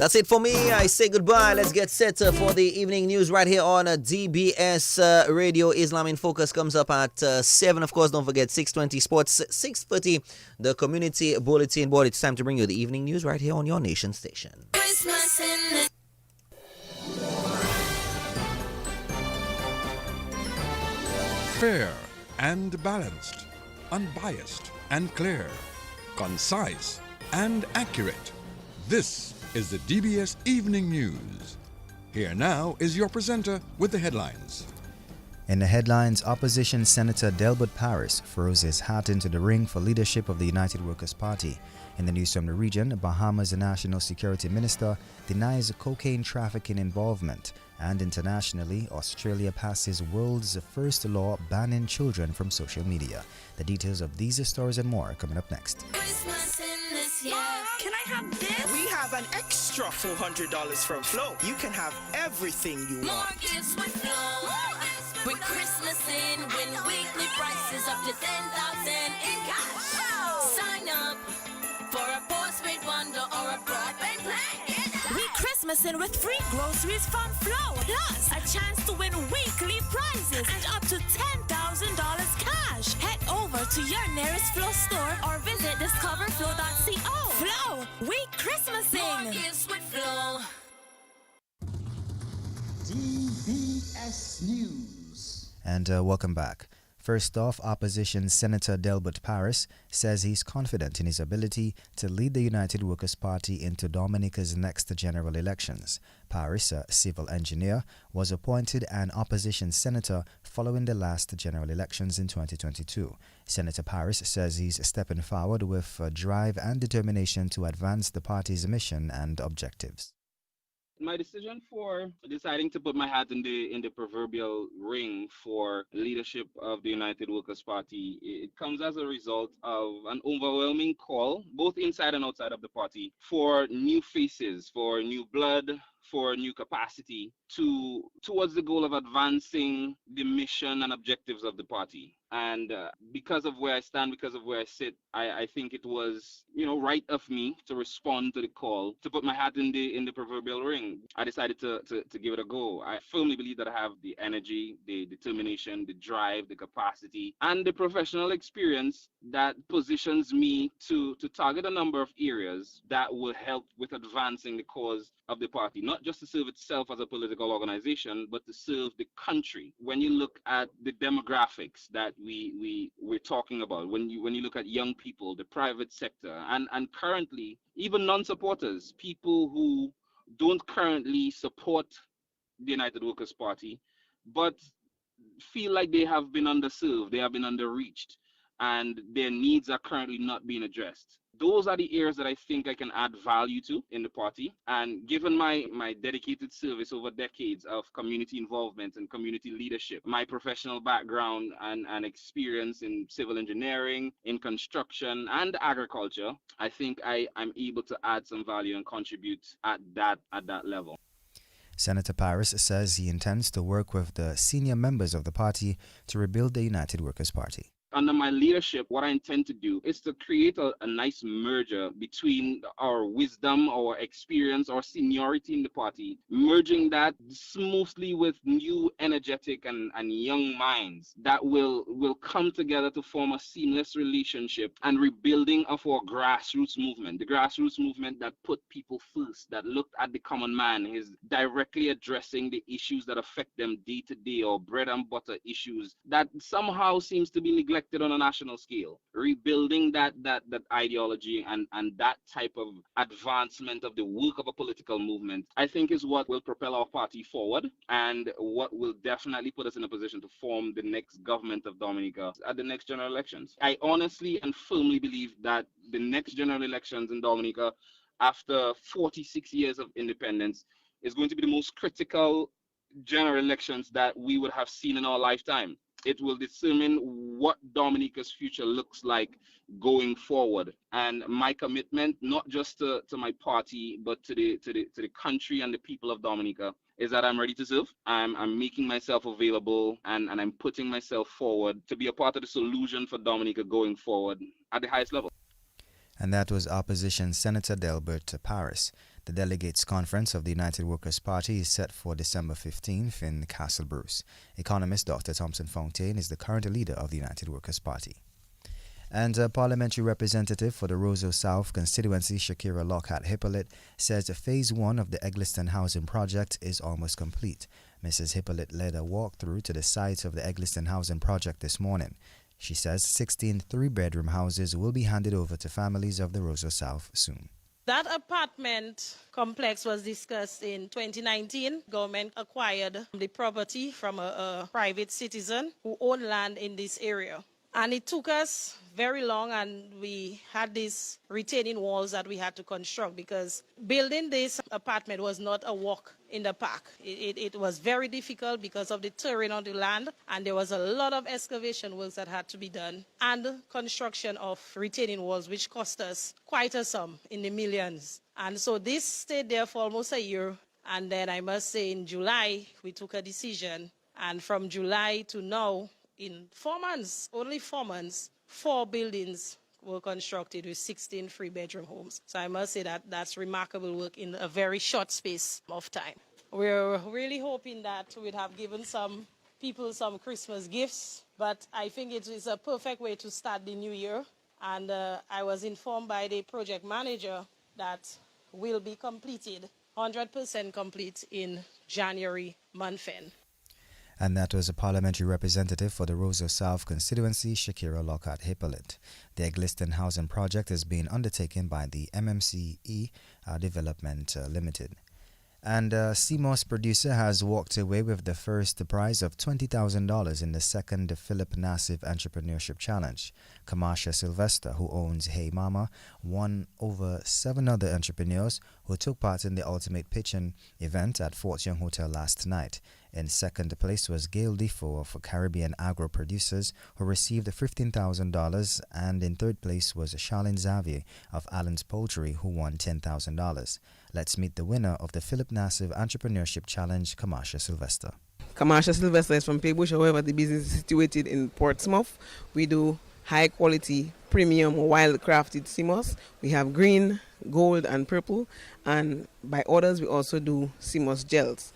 That's it for me. I say goodbye. Let's get set for the evening news right here on DBS Radio. Islam in Focus comes up at 7. Of course, don't forget 6:20 Sports, 6:30 the Community Bulletin Board. It's time to bring you the evening news right here on your nation station. Fair and balanced, unbiased and clear, concise and accurate. This is the DBS Evening News. Here now is your presenter with the headlines. In the headlines, opposition Senator Delbert Paris throws his hat into the ring for leadership of the United Workers' Party. In the news from the region, Bahamas' National Security Minister denies cocaine trafficking involvement. And internationally, Australia passes world's first law banning children from social media. The details of these stories and more are coming up next. Can I have this? We have an extra $400 from Flow. You can have everything you want. More gifts with Flow. With Christmas in, win weekly prices up to 10,000 in cash. Sign up for a postpaid bundle or a broadband plan. We Christmasing with free groceries from Flow. Plus, a chance to win weekly prizes and up to $10,000 cash. Head over to your nearest Flow store or visit discoverflow.co. Flow, we Christmasing. More gifts with Flow. DBS News. And welcome back. First off, opposition Senator Delbert Paris says he's confident in his ability to lead the United Workers' Party into Dominica's next general elections. Paris, a civil engineer, was appointed an opposition senator following the last general elections in 2022. Senator Paris says he's stepping forward with drive and determination to advance the party's mission and objectives. My decision for deciding to put my hat in the proverbial ring for leadership of the United Workers' Party, it comes as a result of an overwhelming call, both inside and outside of the party, for new faces, for new blood, for new capacity towards the goal of advancing the mission and objectives of the party. And because of where I stand, because of where I sit, I think it was, right of me to respond to the call, to put my hat in the proverbial ring. I decided to give it a go. I firmly believe that I have the energy, the determination, the drive, the capacity, and the professional experience that positions me to target a number of areas that will help with advancing the cause of the party, not just to serve itself as a political organization, but to serve the country. When you look at the demographics that we're talking about, when you look at young people, the private sector, and currently even non-supporters, people who don't currently support the United Workers' Party, but feel like they have been underserved, they have been underreached, and their needs are currently not being addressed. Those are the areas that I think I can add value to in the party. And given my dedicated service over decades of community involvement and community leadership, my professional background and experience in civil engineering, in construction and agriculture, I think I'm able to add some value and contribute at that level. Senator Paris says he intends to work with the senior members of the party to rebuild the United Workers' Party. Under my leadership, what I intend to do is to create a nice merger between our wisdom, our experience, our seniority in the party, merging that smoothly with new, energetic, and young minds that will come together to form a seamless relationship and rebuilding of our grassroots movement. The grassroots movement that put people first, that looked at the common man, is directly addressing the issues that affect them day to day, or bread and butter issues that somehow seems to be neglected on a national scale. Rebuilding that ideology and that type of advancement of the work of a political movement, I think, is what will propel our party forward and what will definitely put us in a position to form the next government of Dominica at the next general elections. I honestly and firmly believe that the next general elections in Dominica, after 46 years of independence, is going to be the most critical general elections that we would have seen in our lifetime. It will determine what Dominica's future looks like going forward. And my commitment, not just to my party, but to the country and the people of Dominica, is that I'm ready to serve. I'm making myself available and I'm putting myself forward to be a part of the solution for Dominica going forward at the highest level. And that was Opposition Senator Delbert Paris. The Delegates Conference of the United Workers' Party is set for December 15th in Castle Bruce. Economist Dr. Thompson Fontaine is the current leader of the United Workers' Party. And a parliamentary representative for the Roseau South constituency, Shakira Lockhart Hippolyte, says Phase 1 of the Eggleston housing project is almost complete. Mrs. Hippolyte led a walkthrough to the site of the Eggleston housing project this morning. She says 16 three-bedroom houses will be handed over to families of the Roseau South soon. That apartment complex was discussed in 2019. Government acquired the property from a private citizen who owned land in this area. And it took us very long, and we had these retaining walls that we had to construct because building this apartment was not a walk in the park. It was very difficult because of the terrain on the land, and there was a lot of excavation works that had to be done and construction of retaining walls, which cost us quite a sum in the millions. And so this stayed there for almost a year. And then I must say in July, we took a decision. And from July to now, in 4 months, only 4 months, 4 buildings were constructed with 16 three-bedroom homes. So I must say that that's remarkable work in a very short space of time. We're really hoping that we'd have given some people some Christmas gifts, but I think it is a perfect way to start the new year. And I was informed by the project manager that will be completed, 100% complete in January month end. And that was a parliamentary representative for the Roseau South constituency, Shakira Lockhart Hippolyte. The Eggleston housing project is being undertaken by the MMCE Development Limited. And CMOS producer has walked away with the first prize of $20,000 in the second Philip Nassif Entrepreneurship Challenge. Kamasha Sylvester, who owns Hey Mama, won over 7 other entrepreneurs who took part in the ultimate pitching event at Fort Young Hotel last night. In second place was Gail Defoe of Caribbean Agro Producers, who received $15,000, and in third place was Charlene Xavier of Allen's Poultry, who won $10,000. Let's meet the winner of the Philip Nassif Entrepreneurship Challenge, Kamasha Sylvester. Kamasha Sylvester is from Paybush. However, the business is situated in Portsmouth. We do high quality, premium, wild crafted CMOS. We have green, gold, and purple. And by orders, we also do CMOS gels.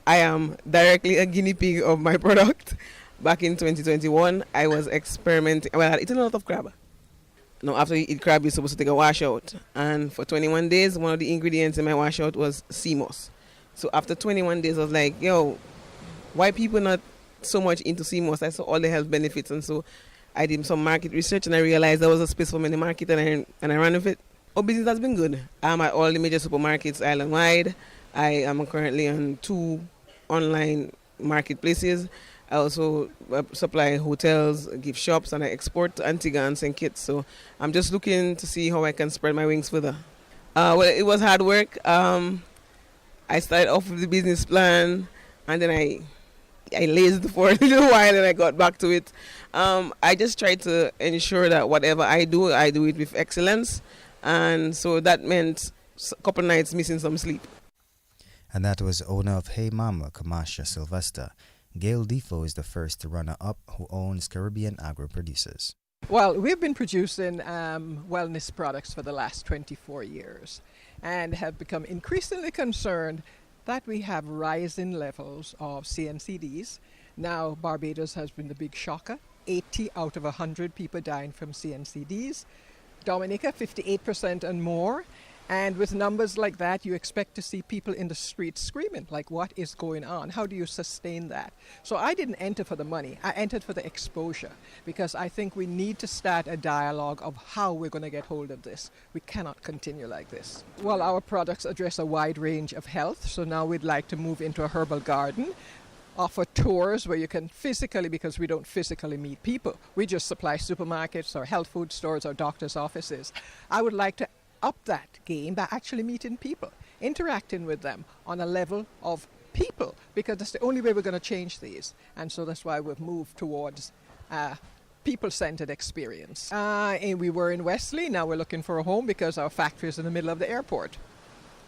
I am directly a guinea pig of my product. Back in 2021, I was experimenting. Well, I had eaten a lot of crab. Now, after you eat crab, you're supposed to take a washout. And for 21 days, one of the ingredients in my washout was CMOS. So after 21 days, I was like, yo, why people not so much into CMOS? I saw all the health benefits. And so I did some market research, and I realized there was a space for me in the market, and I ran with it. Our business has been good. I'm at all the major supermarkets island-wide. I am currently on 2 online marketplaces. I also supply hotels, gift shops, and I export to Antigua and St. Kitts. So I'm just looking to see how I can spread my wings further. Well, it was hard work. I started off with the business plan, and then I lazed for a little while, and I got back to it. I just try to ensure that whatever I do it with excellence. And so that meant a couple nights missing some sleep. And that was owner of Hey Mama, Kamasha Sylvester. Gail Defoe is the first runner-up, who owns Caribbean Agro Producers. Well, we've been producing wellness products for the last 24 years and have become increasingly concerned that we have rising levels of CNCDs. Now, Barbados has been the big shocker. 80 out of 100 people dying from CNCDs. Dominica, 58% and more. And with numbers like that, you expect to see people in the streets screaming, like, what is going on? How do you sustain that? So I didn't enter for the money. I entered for the exposure, because I think we need to start a dialogue of how we're going to get hold of this. We cannot continue like this. Well, our products address a wide range of health, so now we'd like to move into a herbal garden, offer tours where you can physically, because we don't physically meet people. We just supply supermarkets or health food stores or doctors' offices. I would like to up that game by actually meeting people, interacting with them on a level of people, because that's the only way we're going to change these. And so that's why we've moved towards people-centered experience. And we were in Wesley, now we're looking for a home because our factory is in the middle of the airport.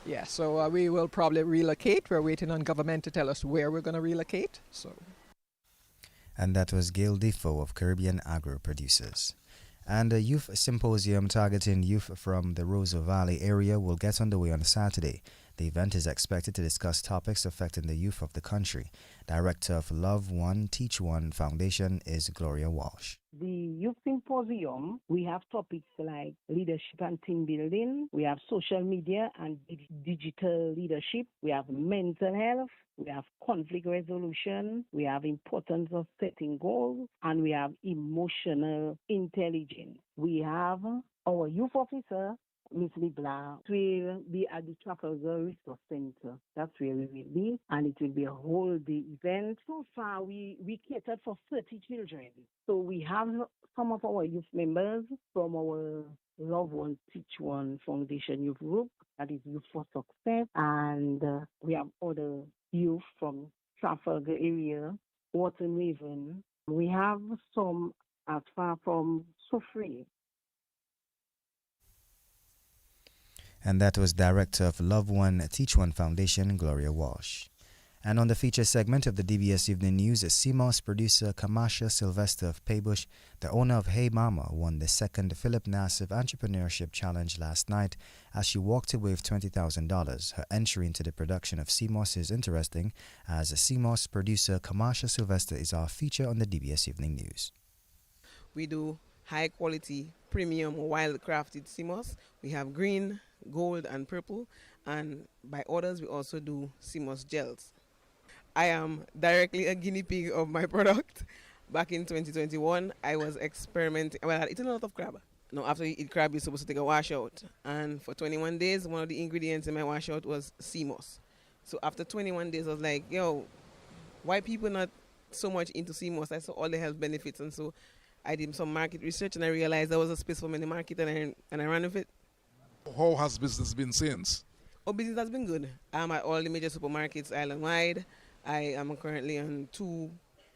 Yeah, so we will probably relocate. We're waiting on government to tell us where we're going to relocate. So. And that was Gail Defoe of Caribbean Agro Producers. And a youth symposium targeting youth from the Roseau Valley area will get underway on Saturday. The event is expected to discuss topics affecting the youth of the country. Director of Love One, Teach One Foundation is Gloria Walsh. The Youth Symposium, we have topics like leadership and team building, we have social media and digital leadership, we have mental health, we have conflict resolution, we have importance of setting goals, and we have emotional intelligence. We have our youth officer, Miss Libla, will be at the Trafalgar Resource Center. That's where we will be, and it will be a whole day event. So far, we catered for 30 children. So we have some of our youth members from our Love One, Teach One Foundation Youth Group, that is Youth for Success, and we have other youth from Trafalgar area, Wharton Raven. We have some as far from Sofrey. And that was Director of Love One, Teach One Foundation, Gloria Walsh. And on the feature segment of the DBS Evening News, CMOS producer Kamasha Sylvester of Paybush, the owner of Hey Mama, won the second Philip Nassif Entrepreneurship Challenge last night as she walked away with $20,000. Her entry into the production of CMOS is interesting, as CMOS producer Kamasha Sylvester is our feature on the DBS Evening News. We do high quality, premium, wild crafted CMOS. We have green, gold, and purple. And by orders, we also do CMOS gels. I am directly a guinea pig of my product. Back in 2021, I was experimenting. Well, I had eaten a lot of crab. Now, after you eat crab, you're supposed to take a washout. And for 21 days, one of the ingredients in my washout was CMOS. So after 21 days, I was like, yo, why people not so much into CMOS? I saw all the health benefits. And so I did some market research, and I realized there was a space for me in the market, and I ran with it. How has business been since? Oh, business has been good. I'm at all the major supermarkets island-wide. I am currently on 2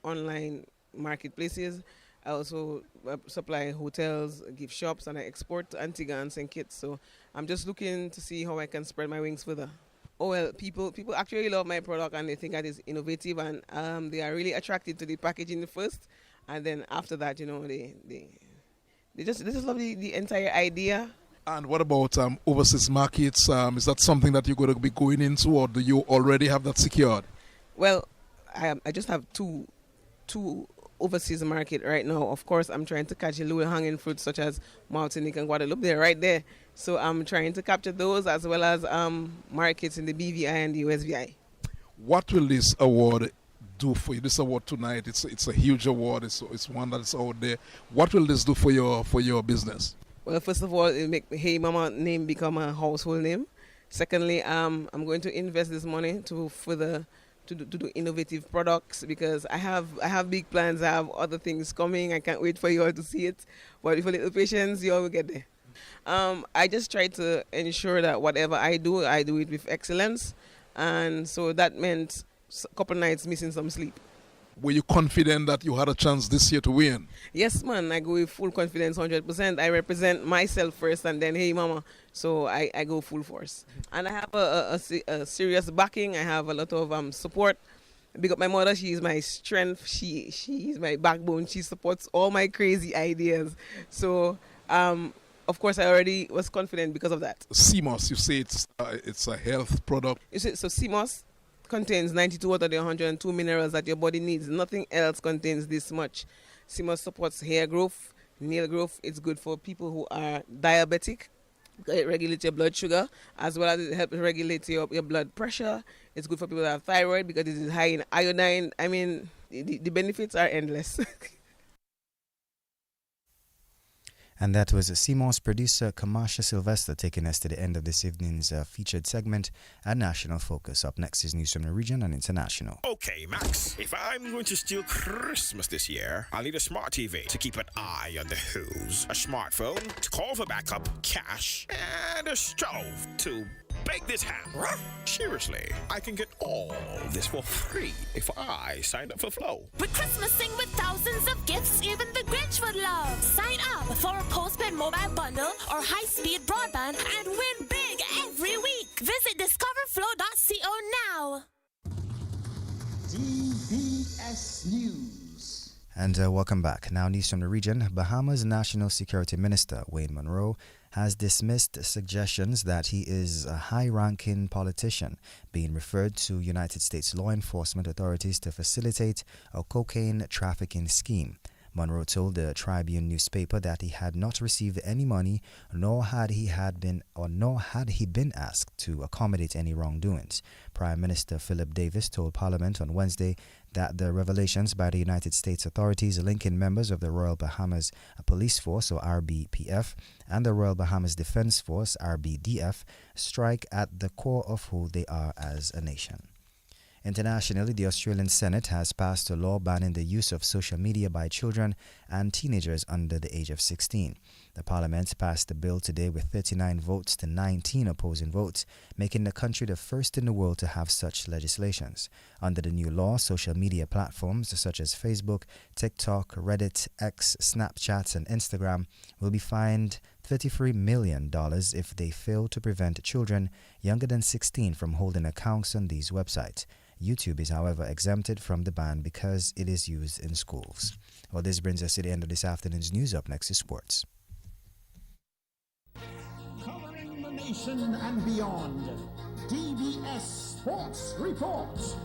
online marketplaces. I also supply hotels, gift shops, and I export to Antigua and St. Kitts. So I'm just looking to see how I can spread my wings further. Oh, well, people actually love my product, and they think that it's innovative, and they are really attracted to the packaging first. And then after that, you know, they just love the entire idea. And what about overseas markets? Is that something that you're going to be going into, or do you already have that secured? Well, I just have two overseas market right now. Of course, I'm trying to catch a low hanging fruits such as Martinique and Guadeloupe. They're right there. So I'm trying to capture those, as well as markets in the BVI and the USVI. What will this award do for you? This award tonight, it's a huge award. It's one that's out there. What will this do for your business? Well, first of all, it'll make Hey Mama name become a household name. Secondly, I'm going to invest this money to do innovative products, because I have big plans. I have other things coming. I can't wait for you all to see it. But with a little patience, you all will get there. I just try to ensure that whatever I do it with excellence. And so that meant a couple nights missing some sleep. Were you confident that you had a chance this year to win? Yes, man. I go with full confidence, 100%. I represent myself first, and then Hey Mama. So I go full force. And I have a serious backing. I have a lot of support. Big up my mother. She is my strength. She is my backbone. She supports all my crazy ideas. So, of course, I already was confident because of that. CMOS, you say it's a health product. So CMOS contains 92 out of the 102 minerals that your body needs. Nothing else contains this much. CMOS supports hair growth, nail growth. It's good for people who are diabetic. It regulates your blood sugar, as well as it helps regulate your blood pressure. It's good for people that have thyroid because it is high in iodine. I mean, the benefits are endless. And that was CMOS producer Kamasha Sylvester taking us to the end of this evening's featured segment at National Focus. Up next is news from the region and international. Okay, Max, if I'm going to steal Christmas this year, I'll need a smart TV to keep an eye on the who's, a smartphone to call for backup, cash, and a stove to bake this ham. Seriously, I can get all this for free if I sign up for Flow. We're Christmasing with thousands of gifts even the Grinch would love. Sign up for a postpaid mobile bundle or high-speed broadband and win big every week. Visit discoverflow.co now. DBS News. And welcome back. Now, news from the region. Bahamas National Security Minister Wayne Monroe has dismissed suggestions that he is a high ranking politician being referred to United States law enforcement authorities to facilitate a cocaine trafficking scheme. Monroe told the Tribune newspaper that he had not received any money, nor had he been asked to accommodate any wrongdoings. Prime Minister Philip Davis told Parliament on Wednesday that the revelations by the United States authorities linking members of the Royal Bahamas Police Force, or RBPF, and the Royal Bahamas Defense Force, RBDF, strike at the core of who they are as a nation. Internationally, the Australian Senate has passed a law banning the use of social media by children and teenagers under the age of 16. The Parliament passed the bill today with 39 votes to 19 opposing votes, making the country the first in the world to have such legislations. Under the new law, social media platforms such as Facebook, TikTok, Reddit, X, Snapchat, and Instagram will be fined $33 million if they fail to prevent children younger than 16 from holding accounts on these websites. YouTube is, however, exempted from the ban because it is used in schools. Well, this brings us to the end of this afternoon's news. Up next is sports. Covering the nation and beyond, DBS Sports Report.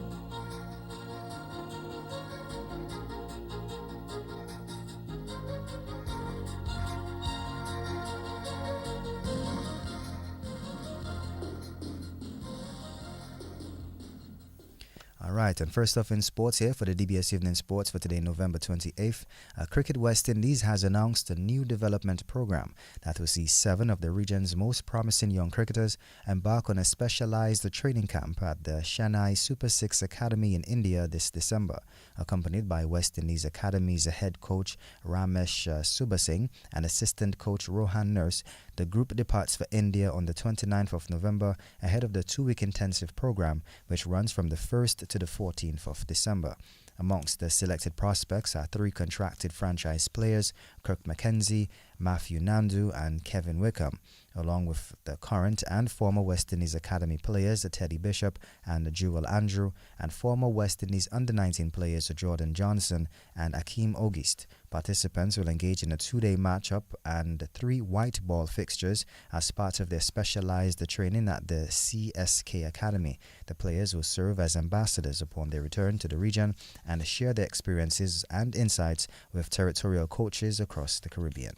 All right, and first off in sports here for the DBS Evening Sports for today, November 28th, Cricket West Indies has announced a new development program that will see 7 of the region's most promising young cricketers embark on a specialized training camp at the Chennai Super 6 Academy in India this December. Accompanied by West Indies Academy's head coach Ramesh Subasingh and assistant coach Rohan Nurse, the group departs for India on the 29th of November ahead of the 2-week intensive program, which runs from the 1st to the 14th of December. Amongst the selected prospects are 3 contracted franchise players, Kirk McKenzie, Matthew Nandu, and Kevin Wickham, along with the current and former West Indies Academy players Teddy Bishop and Jewel Andrew, and former West Indies Under-19 players Jordan Johnson and Akeem Ogist. Participants will engage in a 2-day matchup and 3 white ball fixtures as part of their specialized training at the CSK Academy. The players will serve as ambassadors upon their return to the region and share their experiences and insights with territorial coaches across the Caribbean.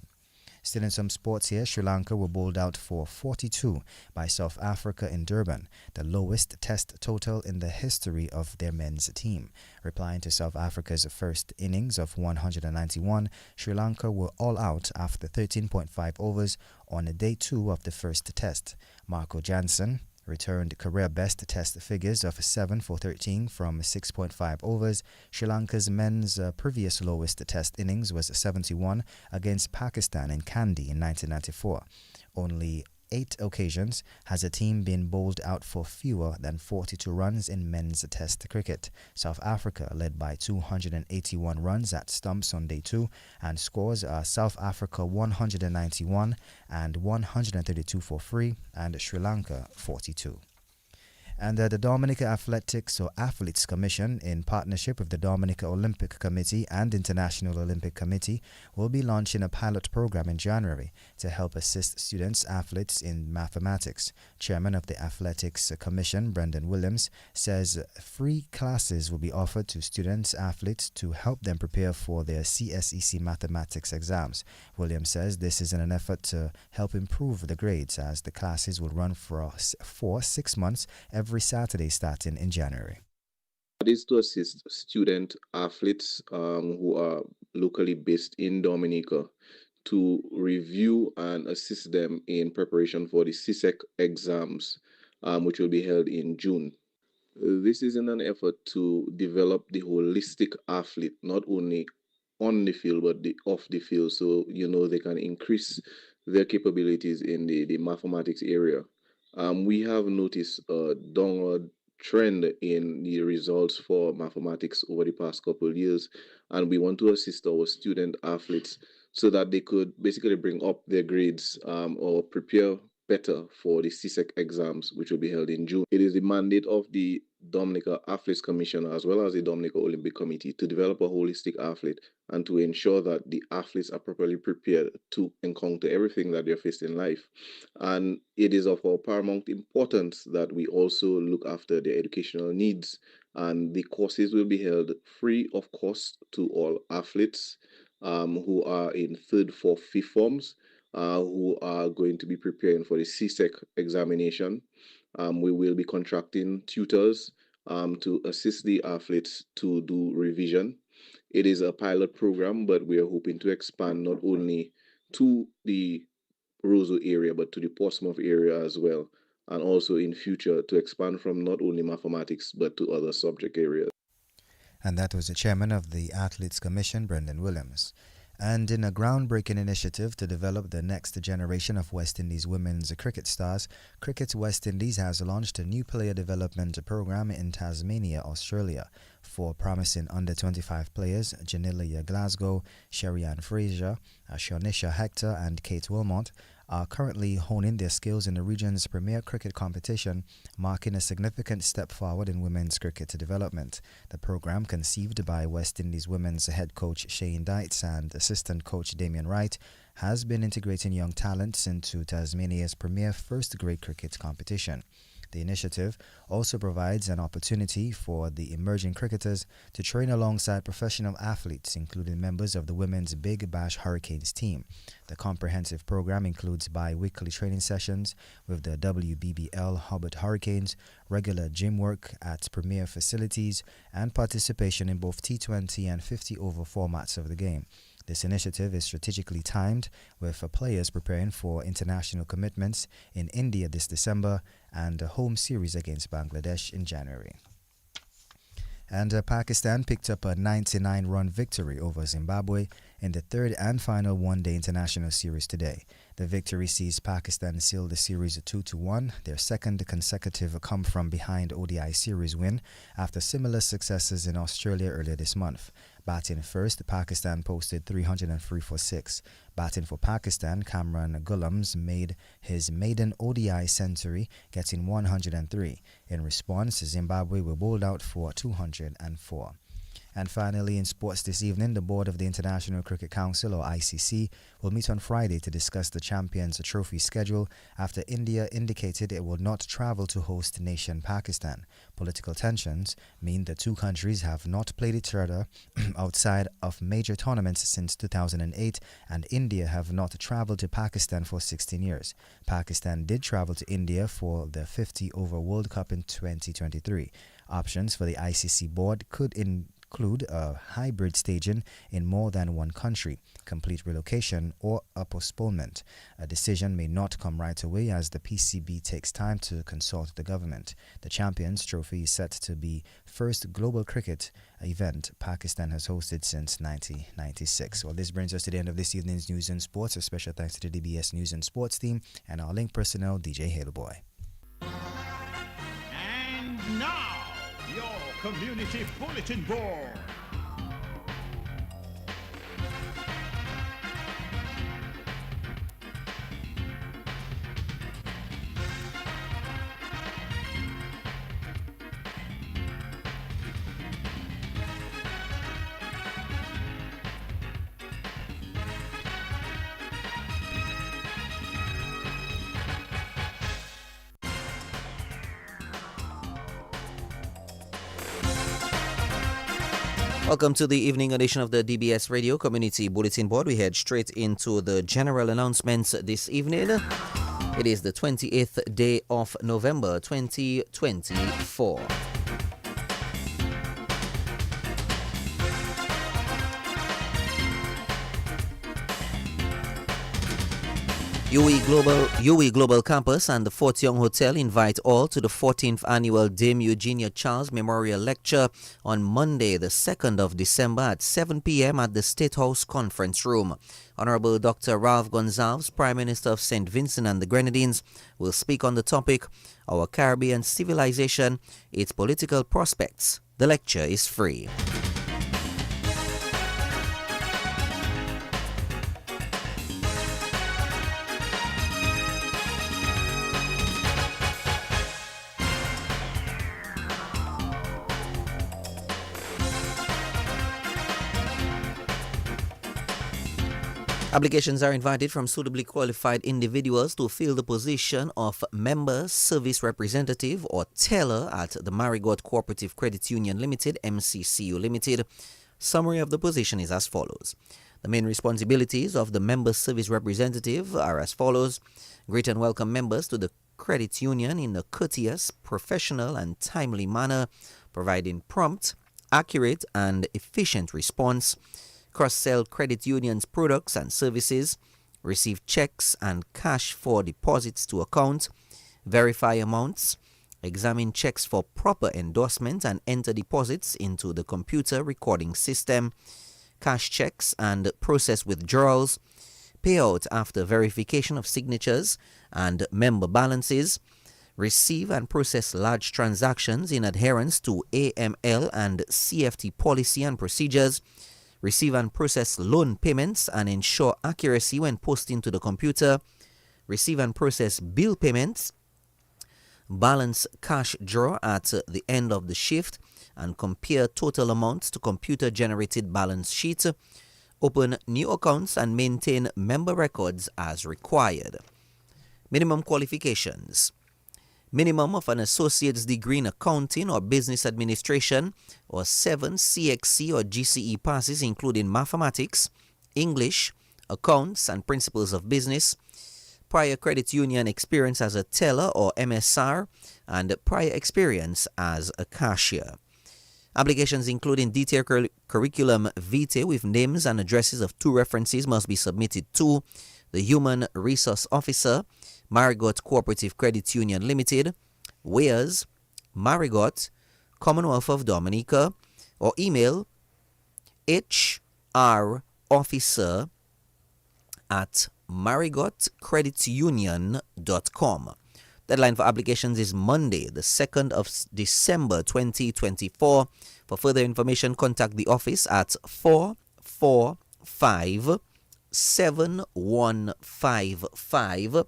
Still in some sports here, Sri Lanka were bowled out for 42 by South Africa in Durban, the lowest test total in the history of their men's team. Replying to South Africa's first innings of 191, Sri Lanka were all out after 13.5 overs on day 2 of the first test. Marco Jansen returned career best test figures of 7 for 13 from 6.5 overs. Sri Lanka's men's previous lowest test innings was 71 against Pakistan in Kandy in 1994. Only 8 occasions has a team been bowled out for fewer than 42 runs in men's test cricket. South Africa led by 281 runs at stumps on day 2, and scores are South Africa 191 and 132 for free, and Sri Lanka 42. And the Dominica Athletes Commission, in partnership with the Dominica Olympic Committee and International Olympic Committee, will be launching a pilot program in January to help assist students athletes in mathematics. Chairman of the Athletics Commission, Brendan Williams, says free classes will be offered to students athletes to help them prepare for their CSEC mathematics exams. Williams says this is in an effort to help improve the grades, as the classes will run for 6 months every Saturday starting in January. It is to assist student athletes who are locally based in Dominica to review and assist them in preparation for the CSEC exams, which will be held in June. This is in an effort to develop the holistic athlete, not only on the field but off the field, so they can increase their capabilities in the mathematics area. We have noticed a downward trend in the results for mathematics over the past couple of years, and we want to assist our student athletes so that they could basically bring up their grades or prepare better for the CSEC exams, which will be held in June. It is the mandate of the Dominica Athletes Commission as well as the Dominica Olympic Committee to develop a holistic athlete and to ensure that the athletes are properly prepared to encounter everything that they're faced in life. And it is of our paramount importance that we also look after their educational needs. And the courses will be held free of cost to all athletes who are in third, fourth, fifth forms, who are going to be preparing for the CSEC examination. We will be contracting tutors to assist the athletes to do revision. It is a pilot program, but we are hoping to expand not only to the Roseau area, but to the Portsmouth area as well, and also in future to expand from not only mathematics, but to other subject areas. And that was the chairman of the Athletes Commission, Brendan Williams. And in a groundbreaking initiative to develop the next generation of West Indies women's cricket stars, Cricket West Indies has launched a new player development program in Tasmania, Australia, for promising under-25 players Janilia Glasgow, Sherry-Ann Fraser, Shanisha Hector and Kate Wilmot are currently honing their skills in the region's premier cricket competition, marking a significant step forward in women's cricket development. The program, conceived by West Indies women's head coach Shane Dietz and assistant coach Damien Wright, has been integrating young talents into Tasmania's premier first-grade cricket competition. The initiative also provides an opportunity for the emerging cricketers to train alongside professional athletes, including members of the women's Big Bash Hurricanes team. The comprehensive program includes bi-weekly training sessions with the WBBL Hobart Hurricanes, regular gym work at premier facilities, and participation in both T20 and 50-over formats of the game. This initiative is strategically timed with players preparing for international commitments in India this December and a home series against Bangladesh in January. And Pakistan picked up a 99-run victory over Zimbabwe in the third and final one-day international series today. The victory sees Pakistan seal the series 2-1, their second consecutive come-from-behind ODI series win after similar successes in Australia earlier this month. Batting first, Pakistan posted 303 for 6. Batting for Pakistan, Kamran Gullams made his maiden ODI century, getting 103. In response, Zimbabwe were bowled out for 204. And finally, in sports this evening, the board of the International Cricket Council, or ICC, will meet on Friday to discuss the Champions Trophy schedule after India indicated it will not travel to host nation Pakistan. Political tensions mean the two countries have not played each other outside of major tournaments since 2008, and India have not traveled to Pakistan for 16 years. Pakistan did travel to India for the 50-over World Cup in 2023. Options for the ICC board could include a hybrid staging in more than one country, complete relocation, or a postponement. A decision may not come right away as the PCB takes time to consult the government. The Champions Trophy is set to be first global cricket event Pakistan has hosted since 1996. Well, this brings us to the end of this evening's News and Sports. A special thanks to the DBS News and Sports team and our link personnel, DJ Halo Boy. And now, your Community Bulletin Board. Welcome to the evening edition of the DBS Radio Community Bulletin Board. We head straight into the general announcements this evening. It is the 28th day of November 2024. UE Global Campus and the Fort Young Hotel invite all to the 14th annual Dame Eugenia Charles Memorial Lecture on Monday, the 2nd of December at 7 p.m. at the State House Conference Room. Honorable Dr. Ralph Gonsalves, Prime Minister of St. Vincent and the Grenadines, will speak on the topic, Our Caribbean Civilization, Its Political Prospects. The lecture is free. Applications are invited from suitably qualified individuals to fill the position of Member Service Representative or Teller at the Marigot Cooperative Credit Union Limited, MCCU Limited. Summary of the position is as follows. The main responsibilities of the Member Service Representative are as follows. Greet and welcome members to the credit union in a courteous, professional and timely manner, providing prompt, accurate and efficient response. Cross-sell credit unions products and services, receive checks and cash for deposits to account, verify amounts, examine checks for proper endorsement and enter deposits into the computer recording system, cash checks and process withdrawals, payout after verification of signatures and member balances, receive and process large transactions in adherence to AML and CFT policy and procedures, receive and process loan payments and ensure accuracy when posting to the computer, receive and process bill payments, balance cash draw at the end of the shift and compare total amounts to computer-generated balance sheets, open new accounts and maintain member records as required. Minimum qualifications. Minimum of an associate's degree in accounting or business administration or 7 CXC or GCE passes including mathematics, English, accounts and principles of business, prior credit union experience as a teller or MSR, and prior experience as a cashier. Applications including detailed curriculum vitae with names and addresses of 2 references must be submitted to the Human Resource Officer, Marigot Cooperative Credit Union Limited, Wales, Marigot, Commonwealth of Dominica, or email hrofficer@marigotcreditunion.com. Deadline for applications is Monday, the 2nd of December 2024. For further information, contact the office at 445-7155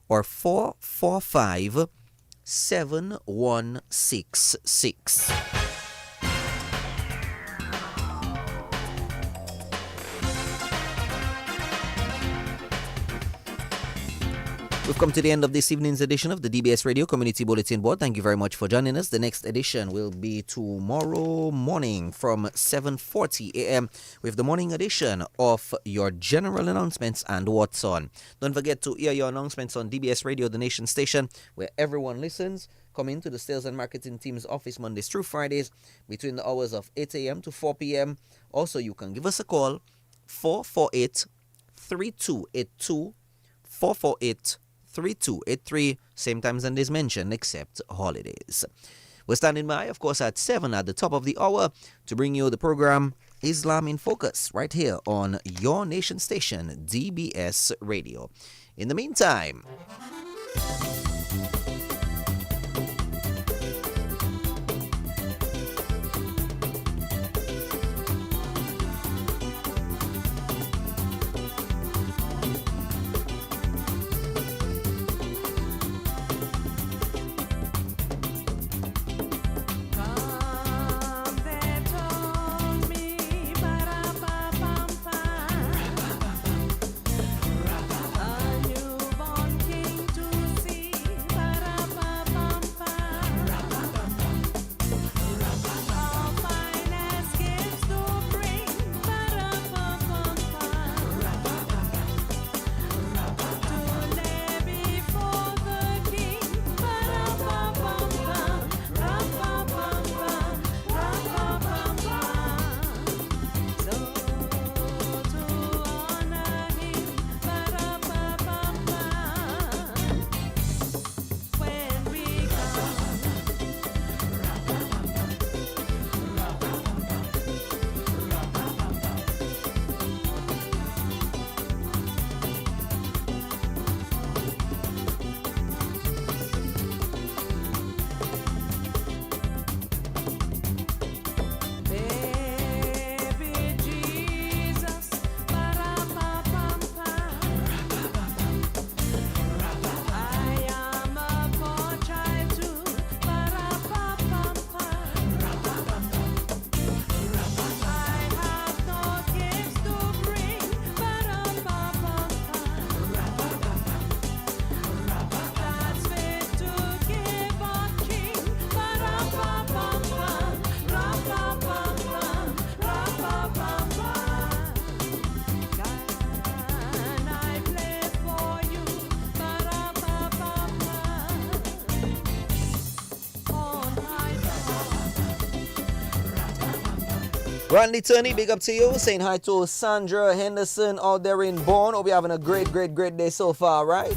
or 445-7166. We've come to the end of this evening's edition of the DBS Radio Community Bulletin Board. Thank you very much for joining us. The next edition will be tomorrow morning from 7:40 a.m. with the morning edition of your general announcements and what's on. Don't forget to hear your announcements on DBS Radio, the nation station, where everyone listens. Come into the sales and marketing team's office Mondays through Fridays between the hours of 8 a.m. to 4 p.m. Also, you can give us a call, 448-3282, 448-3283, same times and days mentioned except holidays. We're standing by, of course, at 7 at the top of the hour to bring you the program Islam in Focus right here on your nation station, DBS Radio. In the meantime, Randy Turney, big up to you. Saying hi to Sandra Henderson out there in Bourne. Hope you're having a great day so far, right?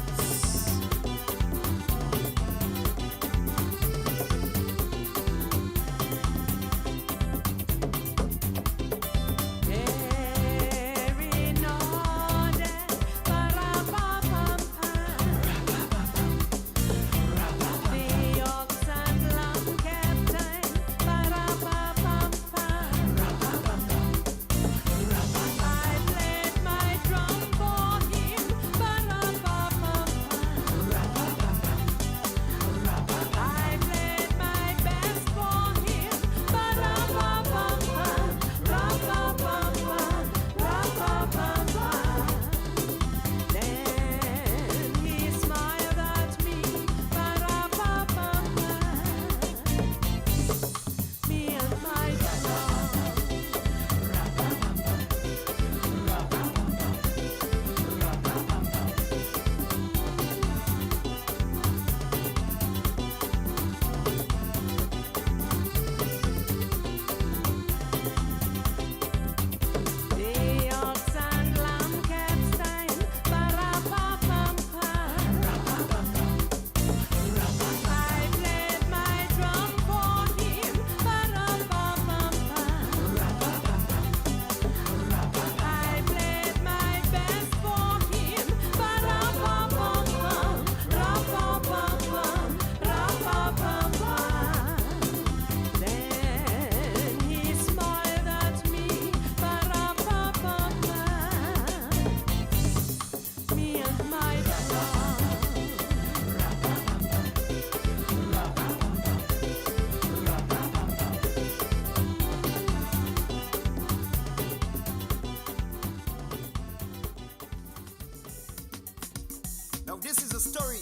Now this is a story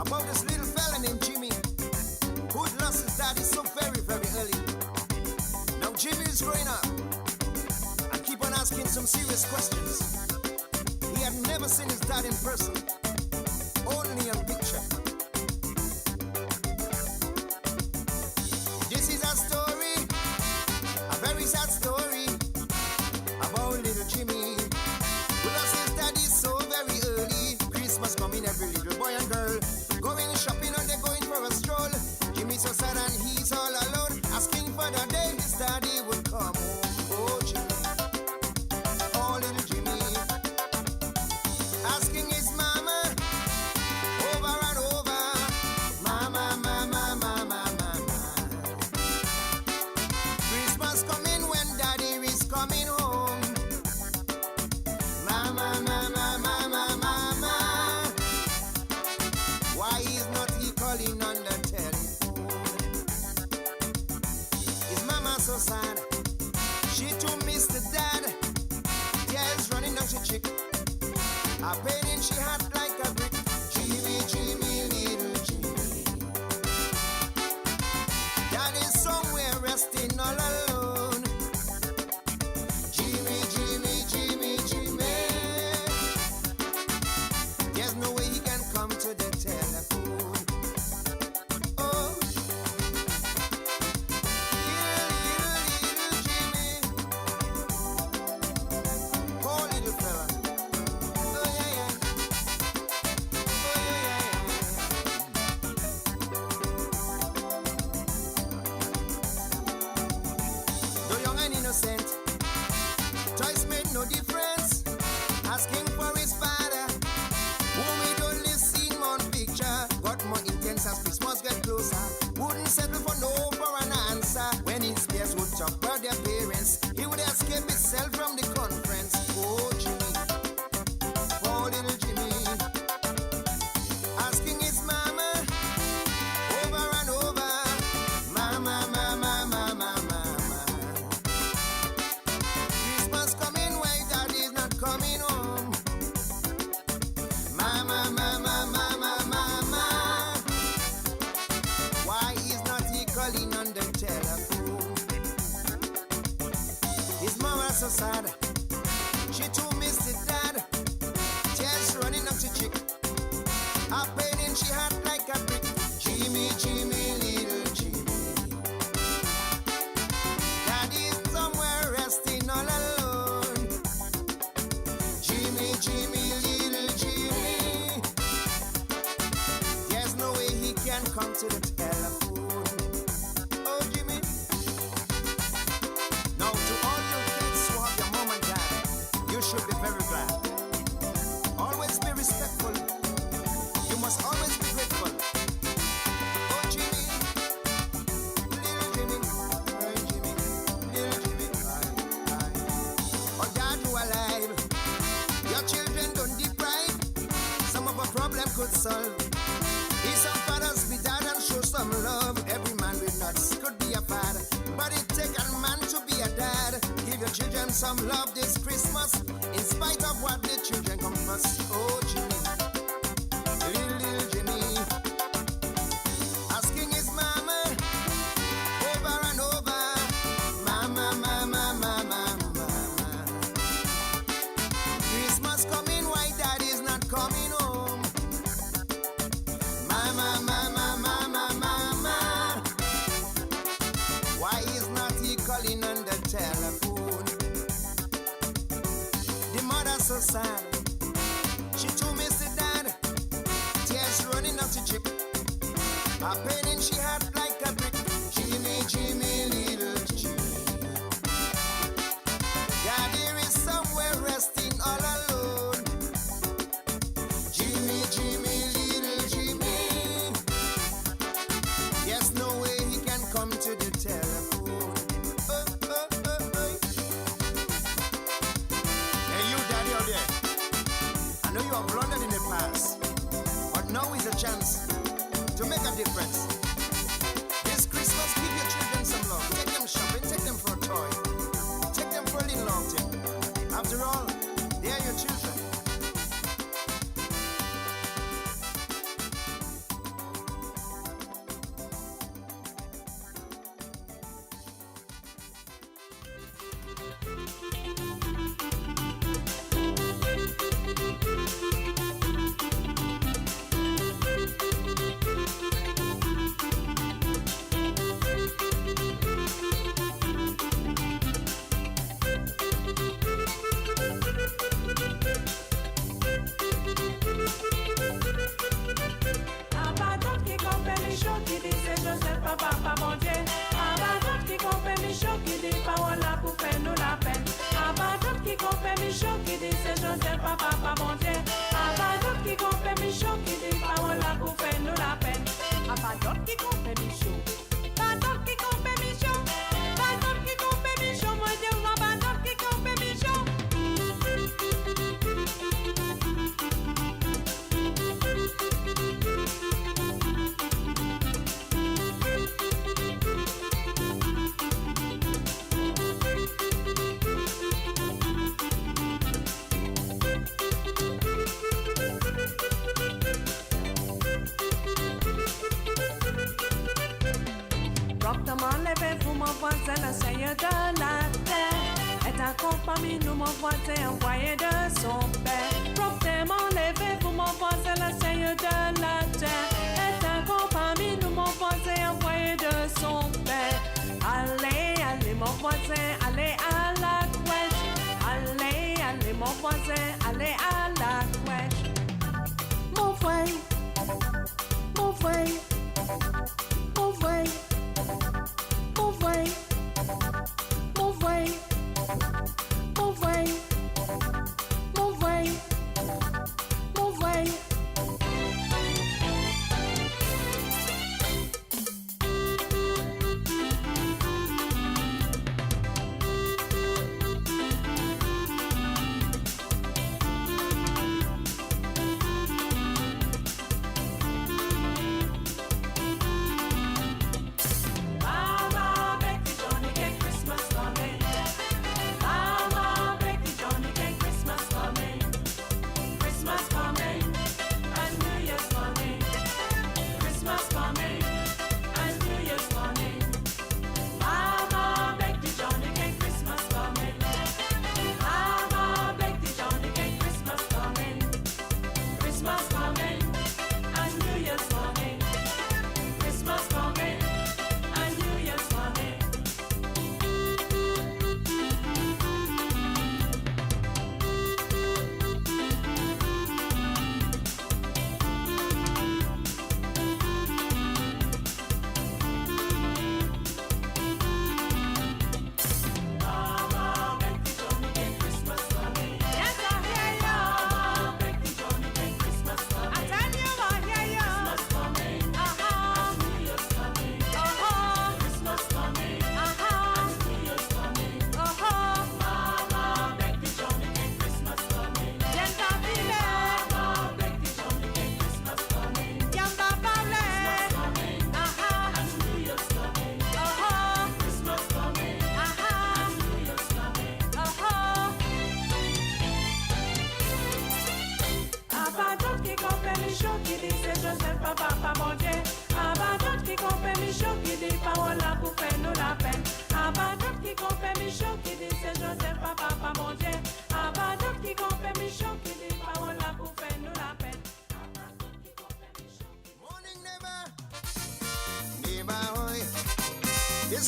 about this little fella named Jimmy who'd lost his daddy so very, very early. Now Jimmy is growing up and keep on asking some serious questions. He had never seen his dad in person, only on picture. This is a story, a very sad story about little Jimmy who lost his daddy so very early. Christmas coming, every little boy and girl going shopping and they're going for a stroll. Jimmy's so sad and he's all alone, asking for the day his daddy would come home. Oh Jimmy, oh little Jimmy, asking his mama over and over, mama, mama, mama, mama. Christmas coming when daddy is coming home. Mama, mama, mama, mama. Why is not he calling on the telephone? His mama so sad, she too missed the dad. Tears running down she cheek, a pain in she heart like a brick. Jimmy, Jimmy, little Jimmy, daddy's somewhere resting all alone. Jimmy, Jimmy, Jimmy, Jimmy, there's no way he can come to the telephone. Oh, little Jimmy, poor little fella. Oh yeah, yeah. Oh yeah, yeah. Though young and innocent, toys made no difference. Asking for his father, whom he'd only seen on picture, got more intense as Christmas get closer. Wouldn't settle for no for an answer. When his peers would talk about their parents, he would escape himself from the conference. Oh Jimmy, poor little Jimmy, asking his mama over and over, mama, mama, mama, mama. Christmas coming, why daddy's not coming home? Mama, mama, mama, mama. Why is not he calling on the telephone? His mama so sad, she too missed his dad. Tears running up to cheek, a pain in she heart like a brick. Jimmy, Jimmy, little Jimmy, daddy's hustle. If some fathers be dad and show some love, every man with nuts could be a father. But it take a man to be a dad. Give your children some love this Christmas, in spite of what the children come first. Oh, Jimmy, little Jimmy, asking his mama over and over, mama, mama, mama, mama. Christmas coming, why daddy's not coming home? Mama, mama, mama, mama. Why is not he calling on the telephone? The mother so sad. She told me, say, Dad, tears running out the cheek. A pain in she had like a brick. Jimmy, Jimmy, little Jimmy. Daddy is somewhere resting all alone. Jimmy, Jimmy, little Jimmy. Yes, no way he can come to the telephone. Hey, you daddy out there. I know you have blundered in the past, but now is a chance to make a difference. This Christmas, give your children some love. Take them shopping, take them for a toy, take them for a little outing. After all, they are your children. Abadan qui compte les choses qui dit c'est Joseph papa bon Dieu. Abadan qui compte les choses qui dit parole là pour faire nous la peine. Abadan qui compte les choses qui dit c'est Joseph papa bon Dieu. Abadan qui compte les choses qui dit parole là pour faire nous la peine. Abadan qui compte les choses. Abadan qui compte les choses. Abadan qui compte les choses. Moi Dieu, abadan qui compte les choses. Promptement levez-vous mon voisin, le Seigneur de la terre est un compte parmi nous, mon voisin envoyé de son Père. Promptement levez-vous mon voisin, le Seigneur de la terre est un compte parmi nous, mon voisin envoyé de son Père. Allez, allez mon voisin, allez à la crèche. Allez, allez mon voisin, allez à la crèche. Mon frère, mon frère, mon frère. Mon vrai, mon vrai, mon vrai, mon vrai, mon vrai.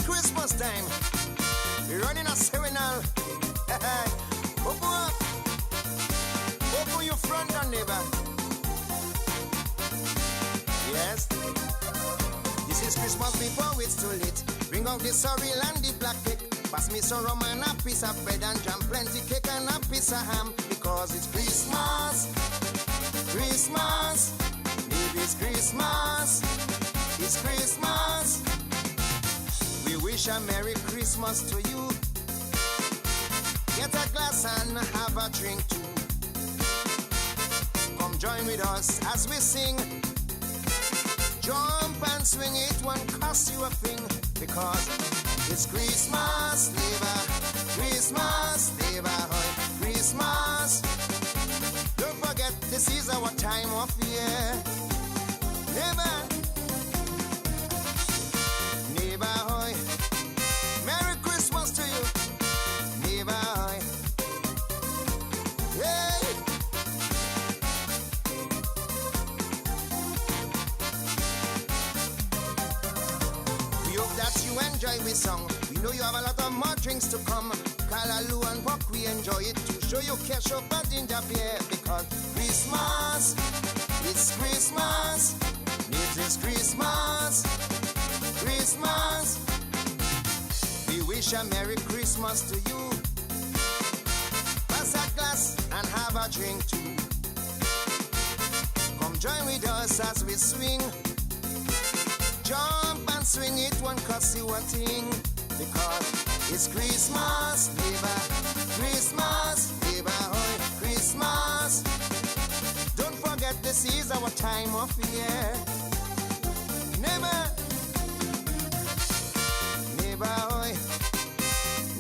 Christmas time. We're running a serenal. Open up. Open your front door, neighbor. Yes. This is Christmas before it's too late. Bring out the sorrel and the black cake. Pass me some rum and a piece of bread and jam. Plenty cake and a piece of ham. Because it's Christmas. Christmas. Baby, it's Christmas. It's Christmas. We wish a Merry Christmas to you. Get a glass and have a drink too. Come join with us as we sing. Jump and swing, it won't cost you a thing. Because it's Christmas, neighbor. Christmas, neighborhood. Christmas. Don't forget, this is our time of year. Neighbor. Neighborhood. Merry Christmas to you. Neighborhood. Hey. We hope that you enjoy we song. We know you have a lot of more drinks to come. Callaloo and Buck, we enjoy it to show you cash up at ginger beer. Because Christmas, it's Christmas. It is Christmas. Christmas. We wish a Merry Christmas to you. Pass a glass and have a drink too. Come join with us as we swing. Jump and swing, it won't cost you a thing. Because it's Christmas, neighbor. Christmas, neighborhood. Christmas. Don't forget, this is our time of year. Neighbor. Neighborhood.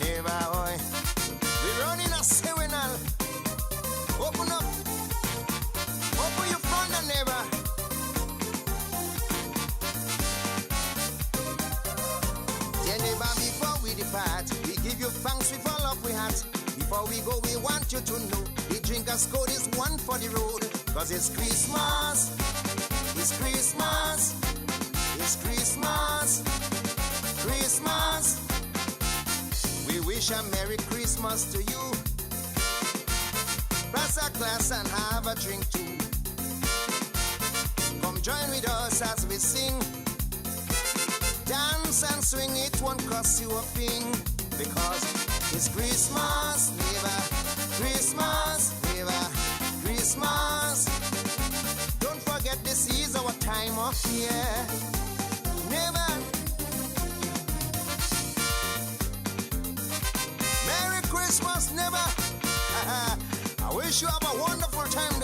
Neighborhood. We're running a serenal. Open up. Open your front door, neighbor. Dear neighbor, before we depart, we give you thanks with all of we had. Before we go, we want you to know the drinker's code is one for the road. Cause it's Christmas. It's Christmas. It's Christmas. Christmas. We wish a Merry Christmas to you. Pass a glass and have a drink too. Come join with us as we sing. Dance and swing, it won't cost you a thing. Because it's Christmas, neighbor. Christmas, neighbor. Christmas. Don't forget, this is our time of year. Neighbor. Merry Christmas, neighbor. I wish you have a wonderful time this